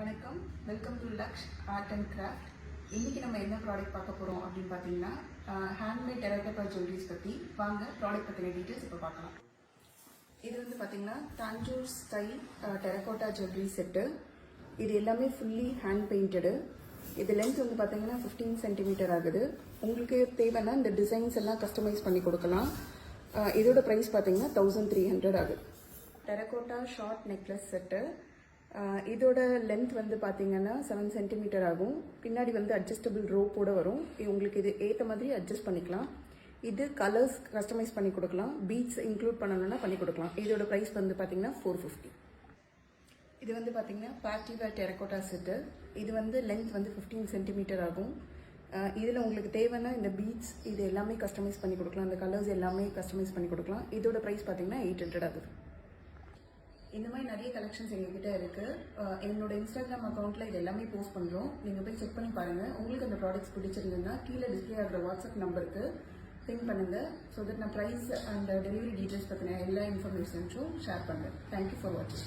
வணக்கம், welcome to Laksh art and craft. இன்றைக்கி நம்ம என்ன ப்ராடக்ட் பார்க்க போகிறோம் அப்படின்னு பார்த்தீங்கன்னா ஹேண்ட்மேட் டெரகோட்டா ஜுவல்லரிஸ் பற்றி. வாங்க ப்ராடக்ட் பற்றின டீட்டெயில்ஸ் இப்போ பார்க்கலாம். இது வந்து பார்த்தீங்கன்னா Tanjore style terracotta jewellery set. இது எல்லாமே ஃபுல்லி ஹேண்ட் பெயிண்டடு. இது லென்த் வந்து பார்த்தீங்கன்னா 15 சென்டிமீட்டர் ஆகுது. உங்களுக்கு தேவைன்னா இந்த டிசைன்ஸ் எல்லாம் கஸ்டமைஸ் பண்ணி கொடுக்கலாம். இதோட ப்ரைஸ் பார்த்தீங்கன்னா 1300 ஆகுது. Terracotta short necklace set. இதோட லென்த் வந்து பார்த்தீங்கன்னா 7 சென்டிமீட்டர் ஆகும். பின்னாடி வந்து அட்ஜஸ்டபிள் ரோப்போட வரும். உங்களுக்கு இது ஏற்ற மாதிரி அட்ஜஸ்ட் பண்ணிக்கலாம். இது கலர்ஸ் கஸ்டமைஸ் பண்ணி கொடுக்கலாம். பீட்ஸ் இன்க்ளூட் பண்ணணும்னா பண்ணி கொடுக்கலாம். இதோட ப்ரைஸ் வந்து பார்த்தீங்கன்னா 450. இது வந்து பார்த்தீங்கன்னா பார்ட்டி வேர் டெரகோட்டா செட்டு. இது வந்து லென்த் வந்து 15 சென்டிமீட்டர் ஆகும். இதில் உங்களுக்கு தேவைன்னா இந்த பீட்ஸ் இது எல்லாமே கஸ்டமைஸ் பண்ணி கொடுக்கலாம். இந்த கலர்ஸ் எல்லாமே கஸ்டமைஸ் பண்ணி கொடுக்கலாம். இதோட ப்ரைஸ் பார்த்தீங்கன்னா 800 ஆகுது. இந்த மாதிரி நிறைய கலெக்ஷன்ஸ் எங்ககிட்ட இருக்குது. என்னோட இன்ஸ்டாகிராம் அக்கௌண்ட்டில் இது எல்லாமே போஸ்ட் பண்ணுறோம். நீங்கள் போய் செக் பண்ணி பாருங்கள். உங்களுக்கு அந்த ப்ராடக்ட்ஸ் பிடிச்சிருந்ததுன்னா கீழே டிஸ்பிளே ஆகிற வாட்ஸ்அப் நம்பருக்கு பின் பண்ணுங்கள். ஸோ தட் நான் ப்ரைஸ் அண்ட் டெலிவரி டீட்டெயில்ஸ் பற்றின எல்லா இன்ஃபர்மேஷன்ஸும் ஷேர் பண்ணுறேன். தேங்க்யூ ஃபார் வாட்சிங்.